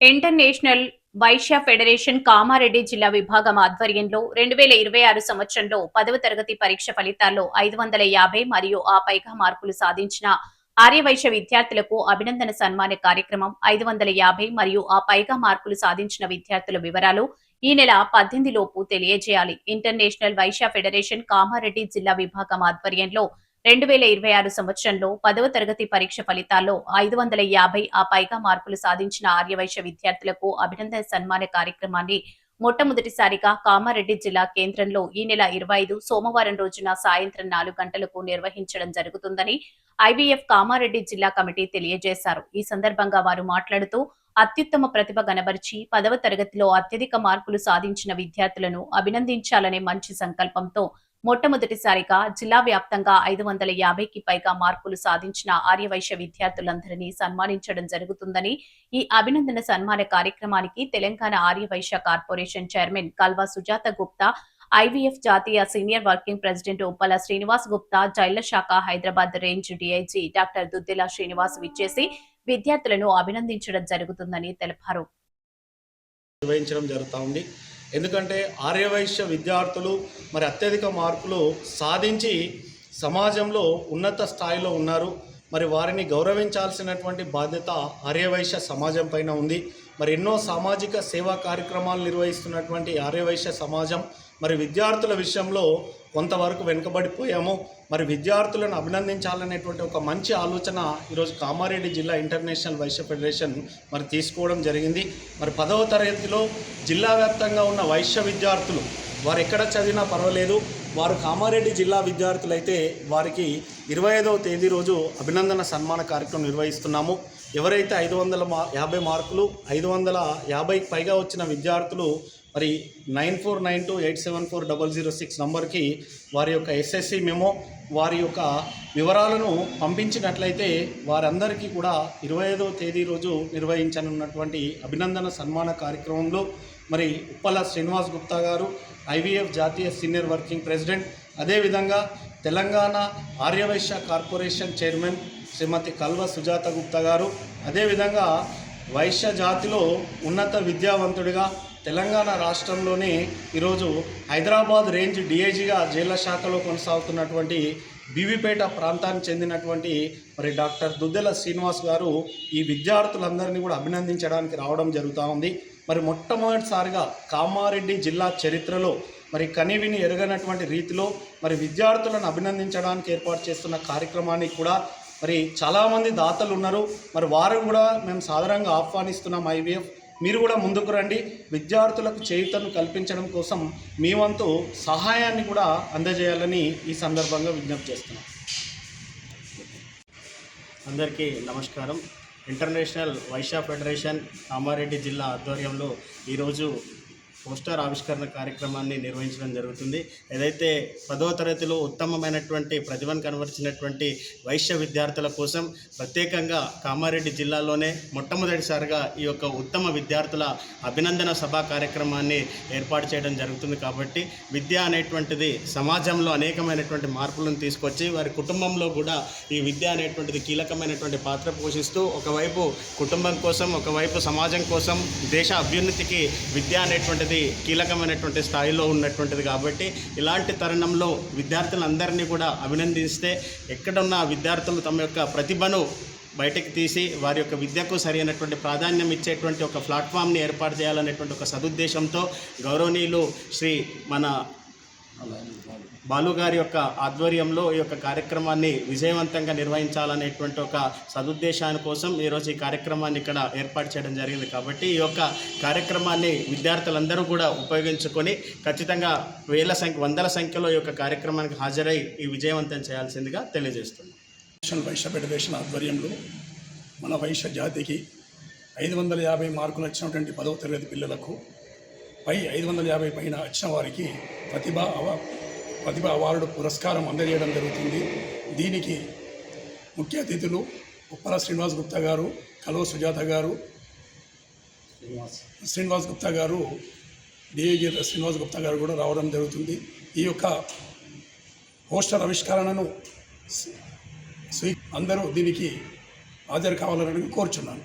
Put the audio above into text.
International Vysya federation Kamareddy జిల్లా విభాగం ఆధ్వర్యంలో 2026 సంవత్సరంలో 10వ తరగతి పరీక్ష ఫలితాల్లో 550 మరియు ఆ పైగా మార్కులు సాధించిన ఆర్యవైశ్య విద్యార్థులకు అభినందన సన్మాన కార్యక్రమం 550 మరియు ఆ పైగా మార్కులు సాధించిన విద్యార్థుల వివరాలు ఈ నెల 18 లోపు తెలియజేయాలి. ఇంటర్నేషనల్ వైశ్య ఫెడరేషన్ కామారెడ్డి జిల్లా విభాగం ఆధ్వర్యంలో 2026 సంవత్సరంలో 10వ తరగతి పరీక్ష ఫలితాల్లో 550 ఆ పైగా మార్కులు సాధించిన ఆర్యవైశ్య విద్యార్థులకు అభినందన సన్మాన కార్యక్రమాన్ని మొట్టమొదటిసారిగా కామారెడ్డి జిల్లా కేంద్రంలో ఈ నెల 25 సోమవారం రోజున సాయంత్రం 4 గంటలకు నిర్వహించడం జరుగుతుందని ఐవీఎఫ్ కామారెడ్డి జిల్లా కమిటీ తెలియజేశారు. ఈ సందర్భంగా వారు మాట్లాడుతూ అత్యుత్తమ ప్రతిభ కనబరిచి 10వ తరగతిలో అత్యధిక మార్కులు సాధించిన విద్యార్థులను అభినందించాలనే మంచి సంకల్పంతో మొట్టమొదటిసారిగా జిల్లా వ్యాప్తంగా 550కి పైగా మార్కులు సాధించిన ఆర్యవైశ్య విద్యార్థులందరినీ సన్మానించడం జరుగుతుందని, ఈ అభినందన సన్మాన కార్యక్రమానికి Telangana Aryavysya corporation chairman Kalva Sujatha Gupta, IVF జాతీయ senior working president Uppala Srinivas Gupta, జైళ్ల శాఖ Hyderabad range DIG doctor Duddila Srinivas విచ్చేసి విద్యార్థులను అభినందించడం జరుగుతుందని తెలిపారు. ఎందుకంటే ఆర్యవైశ్య విద్యార్థులు మరి అత్యధిక మార్కులు సాధించి సమాజంలో ఉన్నత స్థాయిలో ఉన్నారు. మరి వారిని గౌరవించాల్సినటువంటి బాధ్యత ఆర్యవైశ్య సమాజం పైన ఉంది. మరి ఎన్నో సామాజిక సేవా కార్యక్రమాలు నిర్వహిస్తున్నటువంటి ఆర్యవైశ్య సమాజం మరి విద్యార్థుల విషయంలో కొంతవరకు వెనుకబడిపోయాము. మరి విద్యార్థులను అభినందించాలనేటువంటి ఒక మంచి ఆలోచన ఈరోజు కామారెడ్డి జిల్లా ఇంటర్నేషనల్ వైశ్య ఫెడరేషన్ మరి తీసుకోవడం జరిగింది. మరి 10వ తరగతిలో జిల్లా వ్యాప్తంగా ఉన్న వైశ్య విద్యార్థులు వారు ఎక్కడ చదివినా పర్వాలేదు, వారు కామారెడ్డి జిల్లా విద్యార్థులైతే వారికి 25వ తేదీ రోజు అభినందన సన్మాన కార్యక్రమం నిర్వహిస్తున్నాము. ఎవరైతే 550 మార్కులు 550కి పైగా వచ్చిన విద్యార్థులు మరి 9492874006 నంబర్కి వారి యొక్క ఎస్ఎస్సి మెమో వారి యొక్క వివరాలను పంపించినట్లయితే వారందరికీ కూడా 25వ తేదీ రోజు నిర్వహించనున్నటువంటి అభినందన సన్మాన కార్యక్రమంలో మరి ఉప్పల శ్రీనివాస్ గుప్తా గారు, ఐవీఎఫ్ జాతీయ సీనియర్ వర్కింగ్ ప్రెసిడెంట్, అదేవిధంగా తెలంగాణ ఆర్యవైశ్య కార్పొరేషన్ చైర్మన్ శ్రీమతి కల్వా సుజాత గుప్తా గారు, అదేవిధంగా వైశ్య జాతిలో ఉన్నత విద్యావంతుడిగా తెలంగాణ రాష్ట్రంలోనే ఈరోజు హైదరాబాద్ రేంజ్ డీఐజీగా జైళ్ల శాఖలో కొనసాగుతున్నటువంటి బీవీపేట ప్రాంతానికి చెందినటువంటి మరి డాక్టర్ దుద్దెల శ్రీనివాస్ గారు ఈ విద్యార్థులందరినీ కూడా అభినందించడానికి రావడం జరుగుతూ ఉంది. మరి మొట్టమొదటిసారిగా కామారెడ్డి జిల్లా చరిత్రలో మరి కనివిని ఎరగనటువంటి రీతిలో మరి విద్యార్థులను అభినందించడానికి ఏర్పాటు చేస్తున్న కార్యక్రమానికి కూడా మరి చాలామంది దాతలు ఉన్నారు. మరి వారు కూడా మేము సాధారణంగా ఆహ్వానిస్తున్నాం. ఐవీఎఫ్ మీరు కూడా ముందుకు రండి, విద్యార్థులకు చేయూతను కల్పించడం కోసం మీ వంతు సహాయాన్ని కూడా అందజేయాలని ఈ సందర్భంగా విజ్ఞప్తి చేస్తున్నాం. అందరికీ నమస్కారం. ఇంటర్నేషనల్ వైశ్య ఫెడరేషన్ కామారెడ్డి జిల్లా ఆధ్వర్యంలో ఈరోజు పోస్టర్ ఆవిష్కరణ కార్యక్రమాన్ని నిర్వహించడం జరుగుతుంది. ఏదైతే 10వ తరగతిలో ఉత్తమమైనటువంటి ప్రతిభను కనబరిచినటువంటి వైశ్య విద్యార్థుల కోసం ప్రత్యేకంగా కామారెడ్డి జిల్లాలోనే మొట్టమొదటిసారిగా ఈ యొక్క ఉత్తమ విద్యార్థుల అభినందన సభా కార్యక్రమాన్ని ఏర్పాటు చేయడం జరుగుతుంది. కాబట్టి విద్య అనేటువంటిది సమాజంలో అనేకమైనటువంటి మార్పులను తీసుకొచ్చి వారి కుటుంబంలో కూడా ఈ విద్య అనేటువంటిది కీలకమైనటువంటి పాత్ర పోషిస్తూ ఒకవైపు కుటుంబం కోసం, ఒకవైపు సమాజం కోసం, దేశ అభ్యున్నతికి విద్య అనేటువంటిది కీలకమైనటువంటి స్థాయిలో ఉన్నటువంటిది. కాబట్టి ఇలాంటి తరుణంలో విద్యార్థులందరినీ కూడా అభినందిస్తే ఎక్కడున్న విద్యార్థులు తమ యొక్క ప్రతిభను బయటకు తీసి వారి యొక్క విద్యకు సరైనటువంటి ప్రాధాన్యం ఇచ్చేటువంటి ఒక ప్లాట్ఫామ్ని ఏర్పాటు చేయాలనేటువంటి ఒక సదుద్దేశంతో గౌరవనీయులు శ్రీ మన బాలుగారి యొక్క ఆధ్వర్యంలో ఈ యొక్క కార్యక్రమాన్ని విజయవంతంగా నిర్వహించాలనేటువంటి ఒక సదుద్దేశాని కోసం ఈరోజు ఈ కార్యక్రమాన్ని ఇక్కడ ఏర్పాటు చేయడం జరిగింది. కాబట్టి ఈ యొక్క కార్యక్రమాన్ని విద్యార్థులందరూ కూడా ఉపయోగించుకొని ఖచ్చితంగా వందల సంఖ్యలో ఈ యొక్క కార్యక్రమానికి హాజరై ఈ విజయవంతం చేయాల్సిందిగా తెలియజేస్తున్నాం. వైశ్య ఫెడరేషన్ ఆధ్వర్యంలో మన వైశ్య జాతికి 550 మార్కులు వచ్చినటువంటి 10వ తరగతి పిల్లలకు 550 పైన వచ్చిన వారికి ప్రతిభ అవార్డు పురస్కారం అందజేయడం జరుగుతుంది. దీనికి ముఖ్య అతిథులు ఉప్పల శ్రీనివాస్ గుప్తా గారు, కల్వా సుజాత గారు, శ్రీనివాస్ గుప్తా గారు, డిఐజీ శ్రీనివాస్ గుప్తా గారు కూడా రావడం జరుగుతుంది. ఈ యొక్క పోస్టర్ ఆవిష్కరణను అందరూ దీనికి హాజరు కావాలని కోరుచున్నాను.